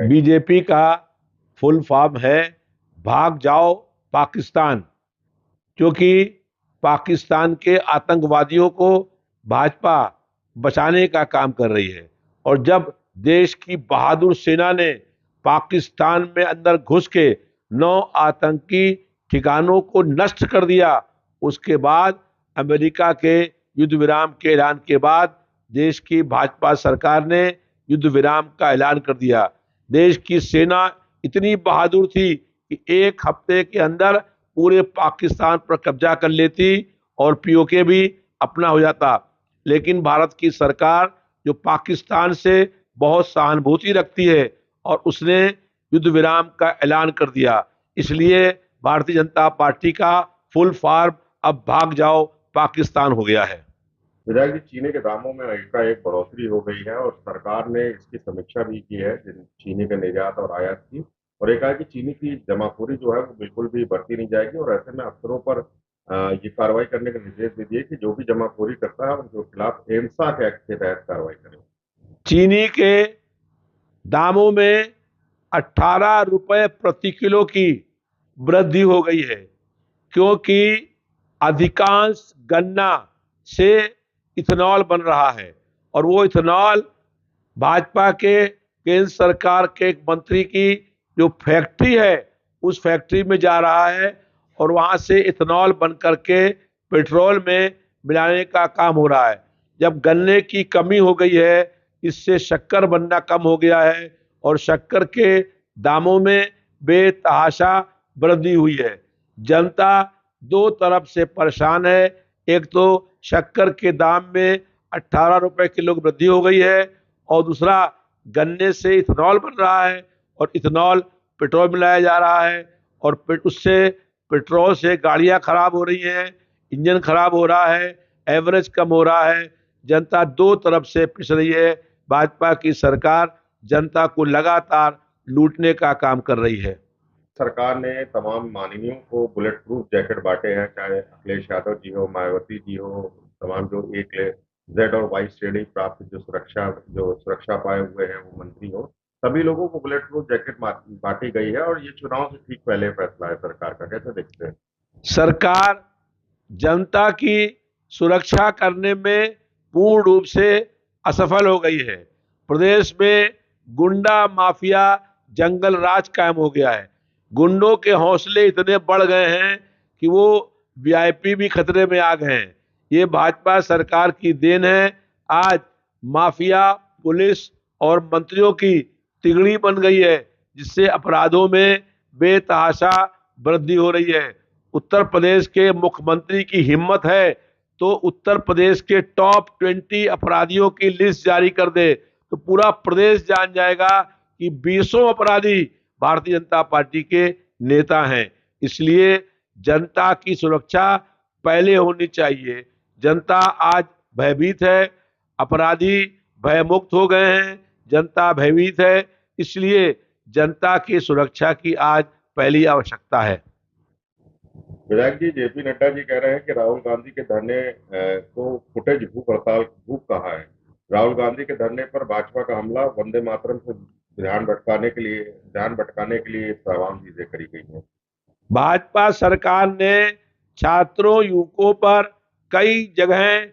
BJP का full form है भाग जाओ पाकिस्तान, क्योंकि पाकिस्तान के आतंकवादियों को भाजपा बचाने का काम कर रही है। और जब देश की बहादुर सेना ने पाकिस्तान में अंदर घुस के 9 आतंकी ठिकानों को नष्ट कर दिया, उसके बाद अमेरिका के युद्ध विराम के ऐलान के बाद देश की भाजपा सरकार ने युद्ध विराम का ऐलान कर दिया। देश की सेना इतनी बहादुर थी कि 1 हफ्ते के अंदर पूरे पाकिस्तान पर कब्जा कर लेती और पीओके भी अपना हो जाता। लेकिन भारत की सरकार जो पाकिस्तान से बहुत सहानुभूति रखती है और उसने युद्ध विराम का ऐलान कर दिया। इसलिए भारतीय जनता पार्टी का फुल फॉर्म अब भाग जाओ पाकिस्तान हो गया है। विधायक जी, चीनी के दामों में एकाएक बढ़ोतरी हो गई है और सरकार ने इसकी समीक्षा भी की है चीनी के निर्यात और आयात की। और एकाएक चीनी की जमाखोरी जो है वो बिल्कुल भी बढ़ती नहीं जाएगी और ऐसे में अफसरों पर ये कार्रवाई करने के निर्देश दे दिए कि जो भी जमाखोरी करता है उनके खिलाफ एमसा एक्ट के तहत कार्रवाई करें। चीनी के दामों में 18 रुपए प्रति किलो की वृद्धि हो गई है, क्योंकि अधिकांश गन्ना से इथेनॉल बन रहा है और वो इथेनॉल भाजपा के केंद्र सरकार के एक मंत्री की जो फैक्ट्री है उस फैक्ट्री में जा रहा है और वहां से इथेनॉल बन करके पेट्रोल में मिलाने का काम हो रहा है। जब गन्ने की कमी हो गई है, इससे शक्कर बनना कम हो गया है और शक्कर के दामों में बेतहाशा वृद्धि हुई है। जनता दो तरफ से परेशान है। एक तो शक्कर के दाम में 18 रुपए किलो की वृद्धि हो गई है और दूसरा गन्ने से इथेनॉल बन रहा है और इथेनॉल पेट्रोल मिलाया जा रहा है और उससे पेट्रोल से गाड़ियां खराब हो रही हैं, इंजन खराब हो रहा है, एवरेज कम हो रहा है। जनता दो तरफ से पिस रही है। भाजपा की सरकार जनता को लगातार लूटने का काम कर रही है। सरकार ने तमाम माननीयों को बुलेट प्रूफ जैकेट बांटे हैं, चाहे अखिलेश यादव जी हो, मायावती जी हो, तमाम जो एक जेड और वाई श्रेणी प्राप्त जो सुरक्षा पाए हुए हैं वो मंत्री हो, सभी लोगों को बुलेट प्रूफ जैकेट बांटी गई है और ये चुनाव से ठीक पहले फैसला है सरकार का। कैसे देखते हैं? सरकार जनता की सुरक्षा करने में पूर्ण रूप से असफल हो गई है। प्रदेश में गुंडा माफिया जंगल राज कायम हो गया है। गुंडों के हौसले इतने बढ़ गए हैं कि वो वीआईपी भी खतरे में आ गए हैं। ये भाजपा सरकार की देन है। आज माफिया पुलिस और मंत्रियों की तिगड़ी बन गई है, जिससे अपराधों में बेतहाशा वृद्धि हो रही है। उत्तर प्रदेश के मुख्यमंत्री की हिम्मत है तो उत्तर प्रदेश के टॉप 20 अपराधियों की लिस्ट जारी कर दे तो पूरा प्रदेश जान जाएगा कि 20 अपराधी भारतीय जनता पार्टी के नेता हैं। इसलिए जनता की सुरक्षा पहले होनी चाहिए। जनता आज भयभीत है, अपराधी भयमुक्त हो गए हैं, जनता भयभीत है। इसलिए जनता की सुरक्षा की आज पहली आवश्यकता है। विधायक जी, जेपी नड्डा जी कह रहे हैं कि राहुल गांधी के धरने को फुटेज भूख हड़ताल भूख कहा है। राहुल गांधी के धरने पर भाजपा का हमला, वंदे मातरम से ध्यान भटकाने के लिए तमाम चीजें करी गई हैं। भाजपा सरकार ने छात्रों युवकों पर कई जगह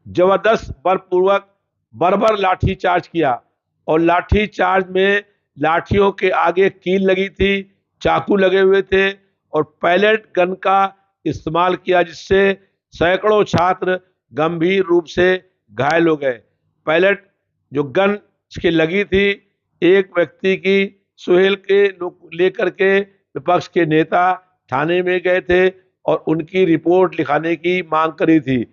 जबरदस्त बलपूर्वक बर्बर लाठीचार्ज किया और लाठीचार्ज में लाठियों के आगे कील लगी थी, चाकू लगे हुए थे और पैलेट गन का इस्तेमाल किया, जिससे सैकड़ों छात्र गंभीर रूप से घायल हो गए। पैलेट जो गन की लगी थी, एक व्यक्ति की सुहेल के लेकर के विपक्ष के नेता थाने में गए थे और उनकी रिपोर्ट लिखाने की मांग करी थी।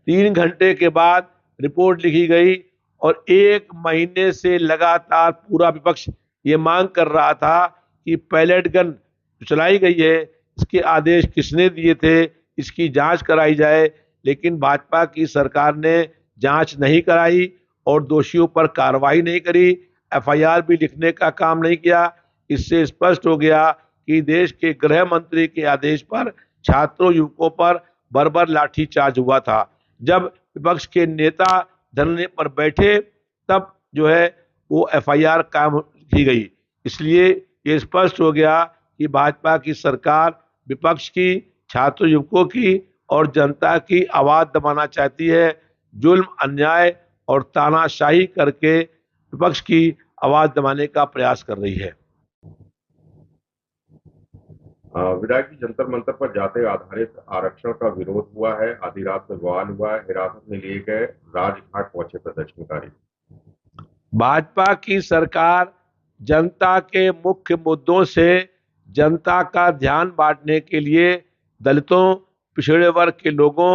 3 घंटे के बाद रिपोर्ट लिखी गई और 1 महीने से लगातार पूरा विपक्ष ये मांग कर रहा था कि पैलेट गन चलाई गई है, इसके आदेश किसने दिए थे, इसकी जांच कराई जाए। लेकिन भाजपा की सरकार ने जांच नहीं कराई और दोषियों पर कार्रवाई नहीं करी, एफआईआर भी लिखने का काम नहीं किया। इससे स्पष्ट हो गया कि देश के गृह मंत्री के आदेश पर छात्रों युवकों पर बर्बर लाठीचार्ज हुआ था। जब विपक्ष के नेता धरने पर बैठे तब जो है वो एफआईआर कायम की गई। इसलिए ये स्पष्ट हो गया कि भाजपा की सरकार विपक्ष की, छात्र युवकों की और जनता की आवाज दबाना चाहती है। जुल्म, अन्याय और तानाशाही करके विपक्ष की आवाज दबाने का प्रयास कर रही है। विधायक जी, जंतर मंतर पर जाति आधारित आरक्षण का विरोध हुआ है, आधी रात में बवाल हुआ है, हिरासत में लिए गए, राजघाट पहुंचे प्रदर्शनकारी। भाजपा की सरकार जनता के मुख्य मुद्दों से जनता का ध्यान बांटने के लिए दलितों, पिछड़े वर्ग के लोगों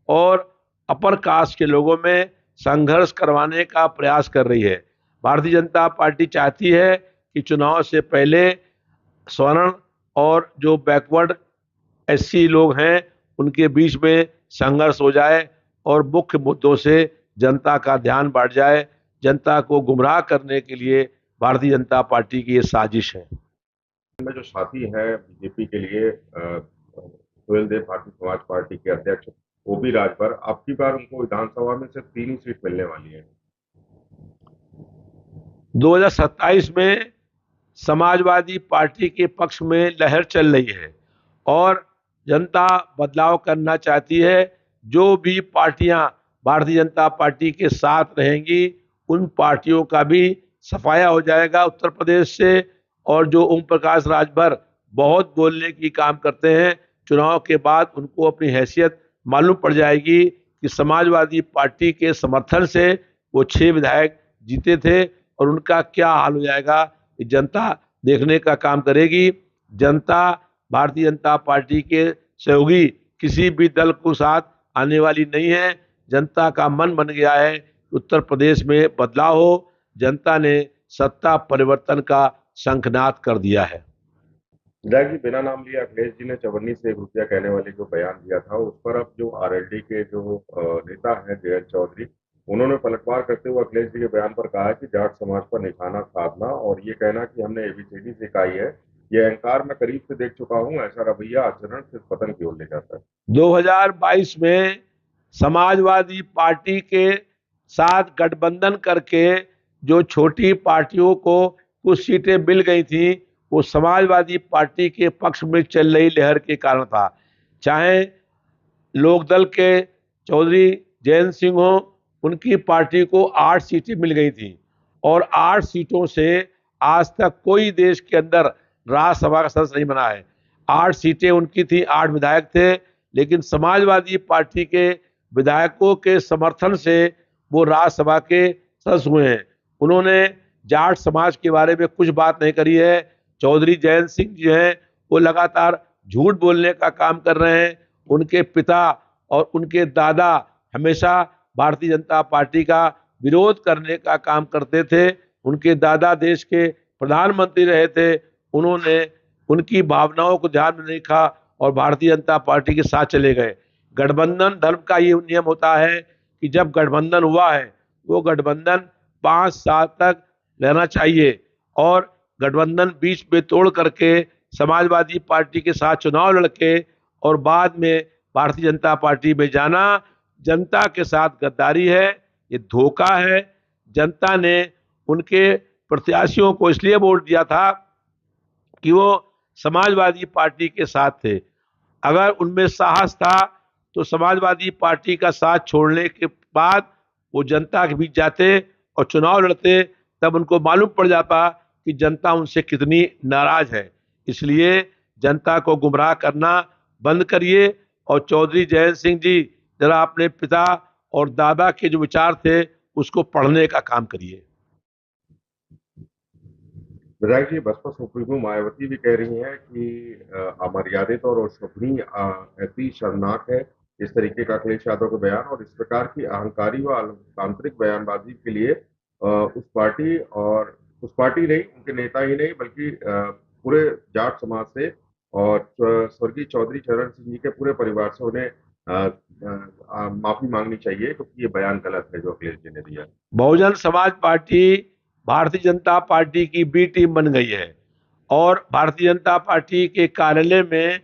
और अपर कास्ट के लोगों में संघर्ष करवाने का प्रयास कर रही है। भारतीय जनता पार्टी चाहती है कि चुनाव से पहले स्वर्ण और जो बैकवर्ड एससी लोग हैं उनके बीच में संघर्ष हो जाए और मुख्य मुद्दों से जनता का ध्यान बढ़ जाए। जनता को गुमराह करने के लिए भारतीय जनता पार्टी की ये साजिश है। में जो साथी है बीजेपी के लिए सुहेल देव भारतीय समाज पार्टी के अध्यक्ष ओबी राजभर, अब की बार उनको विधानसभा में सिर्फ 3 ही सीट मिलने वाली है। 2027 में समाजवादी पार्टी के पक्ष में लहर चल रही है और जनता बदलाव करना चाहती है। जो भी पार्टियां भारतीय जनता पार्टी के साथ रहेंगी उन पार्टियों का भी सफाया हो जाएगा उत्तर प्रदेश से। और जो ओम प्रकाश राजभर बहुत बोलने की काम करते हैं, चुनाव के बाद उनको अपनी हैसियत मालूम पड़ जाएगी कि समाजवादी पार्टी के समर्थन से वो 6 विधायक जीते थे और उनका क्या हाल हो जाएगा जनता देखने का काम करेगी। जनता भारतीय जनता पार्टी के सहयोगी किसी भी दल को साथ आने वाली नहीं है। जनता का मन बन गया है उत्तर प्रदेश में बदलाव हो। जनता ने सत्ता परिवर्तन का शंखनाद कर दिया है। विधायक जी, बिना नाम लिए अखिलेश जी ने चवन्नी से ₹1 कहने वाले जो बयान दिया था, उस पर अब जो आरएलडी के जो नेता है जयंत चौधरी, उन्होंने पलटवार करते हुए अखिलेश जी के बयान पर कहा है कि जाट समाज पर निशाना साधना और ये कहना कि हमने एबीसीडी सिखाई है, ये अहंकार मैं करीब से देख चुका हूं। ऐसा रवैया आचरण सिर्फ पतन की ओर ले जाता है। 2022 में समाजवादी पार्टी के साथ गठबंधन करके जो छोटी पार्टियों को कुछ सीटें मिल गई थी, वो समाजवादी पार्टी के पक्ष में चल रही लहर के कारण था। चाहे लोकदल के चौधरी जयंत सिंह हो, उनकी पार्टी को 8 सीटें मिल गई थी और 8 सीटों से आज तक कोई देश के अंदर राज्यसभा का सदस्य नहीं बना है। 8 सीटें उनकी थी, 8 विधायक थे, लेकिन समाजवादी पार्टी के विधायकों के समर्थन से वो राज्यसभा के सदस्य हुए हैं। उन्होंने जाट समाज के बारे में कुछ बात नहीं करी है। चौधरी जयंत सिंह जी हैं, वो लगातार झूठ बोलने का काम कर रहे हैं। उनके पिता और उनके दादा हमेशा भारतीय जनता पार्टी का विरोध करने का काम करते थे। उनके दादा देश के प्रधानमंत्री रहे थे। उन्होंने उनकी भावनाओं को ध्यान में नहीं रखा और भारतीय जनता पार्टी के साथ चले गए। गठबंधन धर्म का ये नियम होता है कि जब गठबंधन हुआ है वो गठबंधन 5 साल तक रहना चाहिए और गठबंधन बीच में तोड़ करके समाजवादी पार्टी के साथ चुनाव लड़के और बाद में भारतीय जनता पार्टी में जाना जनता के साथ गद्दारी है, ये धोखा है। जनता ने उनके प्रत्याशियों को इसलिए वोट दिया था कि वो समाजवादी पार्टी के साथ थे। अगर उनमें साहस था तो समाजवादी पार्टी का साथ छोड़ने के बाद वो जनता के बीच जाते और चुनाव लड़ते, तब उनको मालूम पड़ जाता कि जनता उनसे कितनी नाराज है। इसलिए जनता को गुमराह करना बंद करिए और चौधरी जयंत सिंह जी जरा अपने पिता और दादा के जो विचार थे उसको पढ़ने का काम करिए। विधायक जी, बसपा सुप्रीमो मायावती भी कह रही हैं कि अमर्यादित और अशोभनीय अति शर्मनाक है इस तरीके का अखिलेश यादव का बयान और इस प्रकार की अहंकारी व तांत्रिक बयानबाजी के लिए उस पार्टी नहीं, उनके नेता ही नहीं बल्कि पूरे जाट समाज से और स्वर्गीय चौधरी चरण सिंह जी के पूरे परिवार से उन्हें माफी मांगनी चाहिए क्योंकि ये बयान गलत है जो अखिलेश जी ने दिया। बहुजन समाज पार्टी भारतीय जनता पार्टी की बी टीम बन गई है और भारतीय जनता पार्टी के कार्यालय में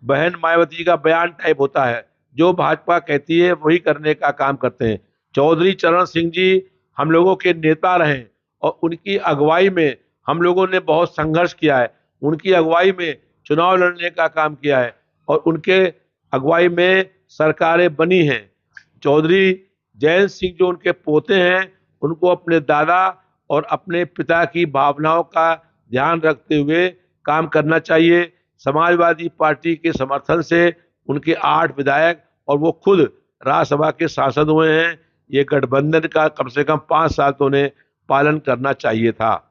बहन मायावती का बयान टाइप होता है। जो भाजपा कहती है वही करने का काम करते हैं। चौधरी चरण सिंह जी हम लोगों के नेता रहे और उनकी अगुवाई में हम लोगों ने बहुत संघर्ष किया है, उनकी अगुवाई में चुनाव लड़ने का काम किया है और उनके अगुवाई में सरकारें बनी हैं। चौधरी जयंत सिंह जो उनके पोते हैं, उनको अपने दादा और अपने पिता की भावनाओं का ध्यान रखते हुए काम करना चाहिए। समाजवादी पार्टी के समर्थन से उनके 8 विधायक और वो खुद राज्यसभा के सांसद हुए हैं। ये गठबंधन का कम से कम 5 साल तो उन्हें पालन करना चाहिए था।